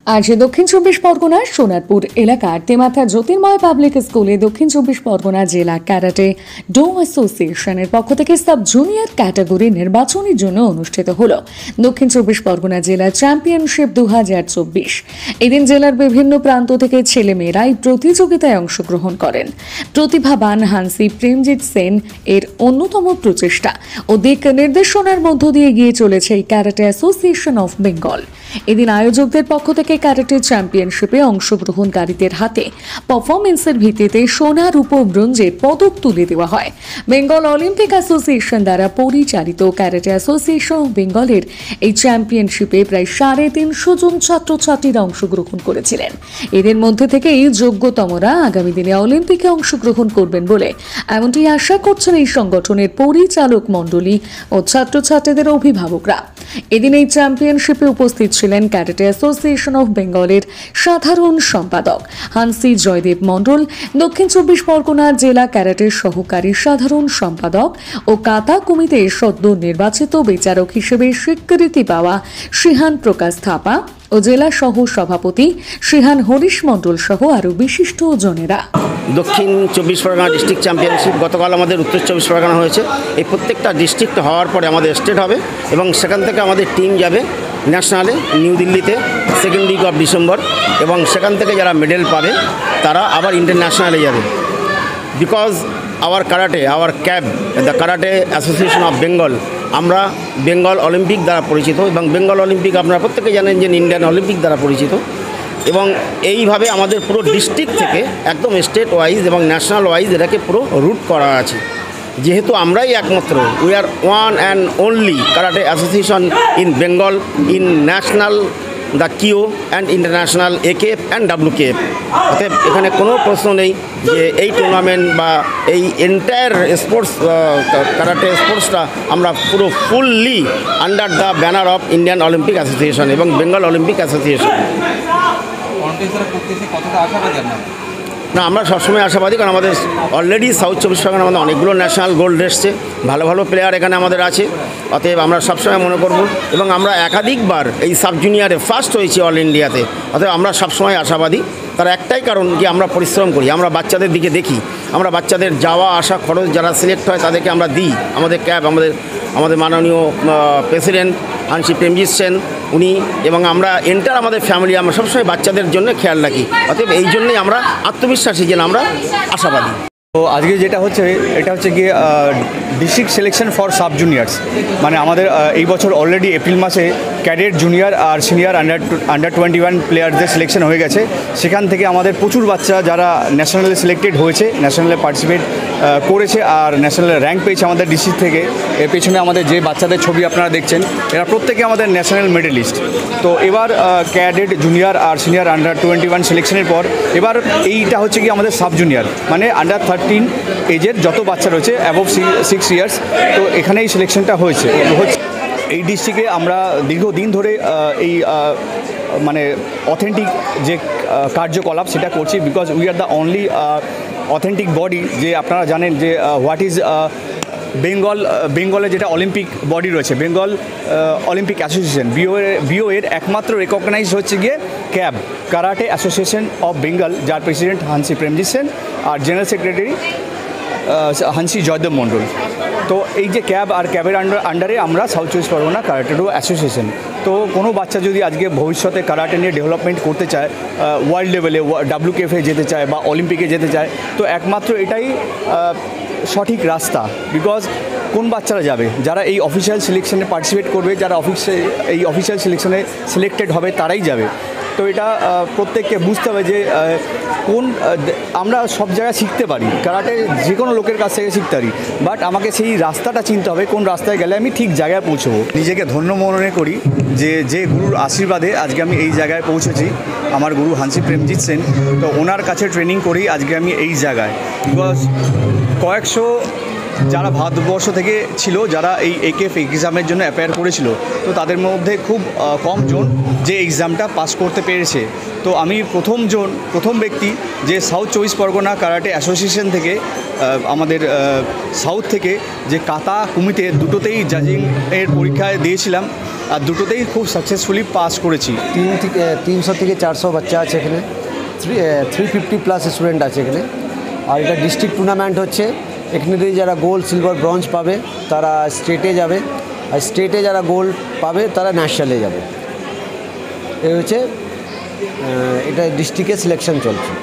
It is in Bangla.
আজ দক্ষিণ চব্বিশ পরগনার সোনারপুর এলাকার তেমাথা জ্যোতির্ময় পাবলিক স্কুলে দক্ষিণ চব্বিশ পরগনা জেলা ক্যারাটে ডো অ্যাসোসিয়েশনের পক্ষ থেকে সাব জুনিয়র ক্যাটাগরি নির্বাচনের জন্য অনুষ্ঠিত হল দক্ষিণ চব্বিশ পরগনা জেলা চ্যাম্পিয়নশিপ 2024। এদিন জেলার বিভিন্ন প্রান্ত থেকে ছেলেমেয়েরা এই প্রতিযোগিতায় অংশগ্রহণ করেন। প্রতিভাবান হানসি প্রেমজিৎ সেন এর অন্যতম প্রচেষ্টা ও দিক নির্দেশনার মধ্য দিয়ে এগিয়ে চলেছে এই ক্যারাটে অ্যাসোসিয়েশন অফ বেঙ্গল। এদিন আয়োজকদের পক্ষ থেকে ক্যারাটে চ্যাম্পিয়নশিপে অংশগ্রহণকারীদের হাতে পারফরমেন্সের ভিত্তিতে সোনা, রূপ ও ব্রোঞ্জের পদক তুলে দেওয়া হয়। বেঙ্গল অলিম্পিক অ্যাসোসিয়েশন দ্বারা পরিচালিত ক্যারাটে অ্যাসোসিয়েশন অফ বেঙ্গলের এই চ্যাম্পিয়নশিপে প্রায় 350 জন ছাত্রছাত্রীরা অংশগ্রহণ করেছিলেন। এদের মধ্যে থেকেই যোগ্যতমরা আগামী দিনে অলিম্পিকে অংশগ্রহণ করবেন বলে এমনটি আশা করছেন এই সংগঠনের পরিচালক মণ্ডলী ও ছাত্রছাত্রীদের অভিভাবকরা। এদিন এই চ্যাম্পিয়নশিপে উপস্থিত ছিলেন ক্যারাটে অ্যাসোসিয়েশন অফ বেঙ্গলের সাধারণ সম্পাদক হানসি জয়দেব মণ্ডল, দক্ষিণ চব্বিশ পরগনা জেলা ক্যারাটের সহকারী সাধারণ সম্পাদক ও কাতা কমিটির সদ্য নির্বাচিত বিচারক হিসেবে স্বীকৃতি পাওয়া শিহান প্রকাশ থাপা ও জেলা সহ সভাপতি শিহান হরিশ মণ্ডল সহ আরও বিশিষ্ট জনেরা। দক্ষিণ চব্বিশ পরগনা ডিস্ট্রিক্ট চ্যাম্পিয়নশিপ গতকাল আমাদের উত্তর চব্বিশ পরগনা হয়েছে। এই প্রত্যেকটা ডিস্ট্রিক্ট হওয়ার পরে আমাদের স্টেট হবে এবং সেখান থেকে আমাদের টিম যাবে ন্যাশনালে নিউ দিল্লিতে সেকেন্ড উইক অফ ডিসেম্বর, এবং সেখান থেকে যারা মেডেল পাবে তারা আবার ইন্টারন্যাশনালে যাবে। Because our karate, our cab, the karate association of Bengal, আমরা বেঙ্গল অলিম্পিক দ্বারা পরিচিত এবং বেঙ্গল অলিম্পিক আপনারা প্রত্যেকে জানেন যে ইন্ডিয়ান অলিম্পিক দ্বারা পরিচিত। এবং এইভাবে আমাদের পুরো ডিস্ট্রিক্ট থেকে একদম স্টেট ওয়াইজ এবং ন্যাশনাল ওয়াইজ এটাকে পুরো রুট করা আছে। যেহেতু আমরাই একমাত্র, we are one and only karate association in Bengal, in national the Q and international AKF and WKF. অতএব এখানে কোনো প্রশ্ন নেই যে এই টুর্নামেন্ট বা এই এন্টায়ার স্পোর্টস কারাটে স্পোর্টসটা আমরা পুরো fully under the banner of Indian Olympic association এবং বেঙ্গল অলিম্পিক অ্যাসোসিয়েশন। না, আমরা সবসময় আশাবাদী, কারণ আমাদের অলরেডি সাউথ চব্বিশ পরগনা আমাদের অনেকগুলো ন্যাশনাল গোল্ড এসছে, ভালো ভালো প্লেয়ার এখানে আমাদের আছে। অতএব আমরা সবসময় মনে করব, এবং আমরা একাধিকবার এই সাব জুনিয়রে ফার্স্ট হয়েছি অল ইন্ডিয়াতে। অতএব আমরা সবসময় আশাবাদী। তার একটাই কারণ যে আমরা পরিশ্রম করি, আমরা বাচ্চাদের দিকে দেখি, আমরা বাচ্চাদের যাওয়া আসা খরচ যারা সিলেক্ট হয় তাদেরকে আমরা দিই। আমাদের ক্যাব, আমাদের মাননীয় প্রেসিডেন্ট হানসি প্রেমজিৎ সেন উনি, এবং আমরা এন্টার আমাদের ফ্যামিলি আমরা সবসময় বাচ্চাদের জন্য খেয়াল রাখি। অতএব এই জন্যই আমরা আত্মবিশ্বাসী যে আমরা আশাবাদী। তো আজকে যেটা হচ্ছে এটা হচ্ছে গিয়ে district selection for sub juniors, মানে আমাদের এই বছর অলরেডি এপ্রিল মাসে ক্যাডেট, জুনিয়র আর সিনিয়র আন্ডার 21 প্লেয়ারদের সিলেকশন হয়ে গেছে। সেখান থেকে আমাদের প্রচুর বাচ্চা যারা ন্যাশনালে সিলেক্টেড হয়েছে, ন্যাশনালে পার্টিসিপেট করেছে আর ন্যাশনালে র্যাঙ্ক পেয়েছে আমাদের ডিস্ট্রিক্ট থেকে। এর পেছনে আমাদের যে বাচ্চাদের ছবি আপনারা দেখছেন এরা প্রত্যেকে আমাদের ন্যাশনাল মেডেলিস্ট। তো এবার ক্যাডেট, জুনিয়র আর সিনিয়র আন্ডার 21 সিলেকশনের পর এবার এইটা হচ্ছে কি আমাদের সাব জুনিয়র, মানে আন্ডার 13 এজের যত বাচ্চা রয়েছে অ্যাবভ 6 ইয়ার্স। তো এখানেই সিলেকশনটা হয়েছে। এই ডিস্ট্রিক্টে আমরা দীর্ঘদিন ধরে এই মানে অথেন্টিক যে কার্যকলাপ সেটা করছি, because we are the only authentic body. যে আপনারা জানেন যে হোয়াট ইজ বেঙ্গলে যেটা অলিম্পিক বডি রয়েছে, বেঙ্গল অলিম্পিক অ্যাসোসিয়েশন, বিও এর একমাত্র রেকগনাইজ হচ্ছে গিয়ে cab, karate association of Bengal, যার প্রেসিডেন্ট হানসি প্রেমজিৎ সেন আর জেনারেল সেক্রেটারি হানসি জয়দেব মণ্ডল। তো এই যে ক্যাব আর ক্যাবের আন্ডারে আমরা সাউথ চব্বিশ পরগনা কারাটে ডো অ্যাসোসিয়েশন। তো কোনো বাচ্চা যদি আজকে ভবিষ্যতে কারাটে নিয়ে ডেভেলপমেন্ট করতে চায়, ওয়ার্ল্ড লেভেলে WKF যেতে চায় বা অলিম্পিকে যেতে চায়, তো একমাত্র এটাই সঠিক রাস্তা। বিকজ কোন বাচ্চারা যাবে যারা এই অফিসিয়াল সিলেকশনে পার্টিসিপেট করবে, যারা এই অফিসিয়াল সিলেকশনে সিলেক্টেড হবে তারাই যাবে। তো এটা প্রত্যেককে বুঝতে হবে যে আমরা সব জায়গায় শিখতে পারি, কারাটে যে কোনো লোকের কাছ থেকে শিখতে পারি, বাট আমাকে সেই রাস্তাটা চিনতে হবে, কোন রাস্তায় গেলে আমি ঠিক জায়গায় পৌঁছবো। নিজেকে ধন্য মনে করি যে গুরুর আশীর্বাদে আজকে আমি এই জায়গায় পৌঁছেছি। আমার গুরু হানসি প্রেমজিৎ সেন, তো ওনার কাছে ট্রেনিং করেই আজকে আমি এই জায়গায়। বিকজ কয়েকশো যারা ভারতবর্ষ থেকে ছিল, যারা এই একেএফ এক্সামের জন্য অ্যাপ্লাই করেছিল, তো তাদের মধ্যে খুব কম জন যে এক্সামটা পাস করতে পেরেছে। তো আমি প্রথম ব্যক্তি যে সাউথ চব্বিশ পরগনা কারাটে অ্যাসোসিয়েশন থেকে, আমাদের সাউথ থেকে যে কাতা কুমিতে দুটোতেই জাজিং এর পরীক্ষায় দিয়েছিলাম। আর দুটোতেই খুব সাকসেসফুলি পাস করেছি। 300 থেকে 400 বাচ্চা আছে এখানে, 350 প্লাস স্টুডেন্ট আছে এখানে। আর এটা ডিস্ট্রিক্ট টুর্নামেন্ট হচ্ছে, এখানে যারা গোল্ড সিলভার ব্রঞ্জ পাবে তারা স্টেটে যাবে, আর স্টেটে যারা গোল্ড পাবে তারা ন্যাশনালে যাবে। এই হচ্ছে এটা ডিস্ট্রিক্টে সিলেকশন চলছে।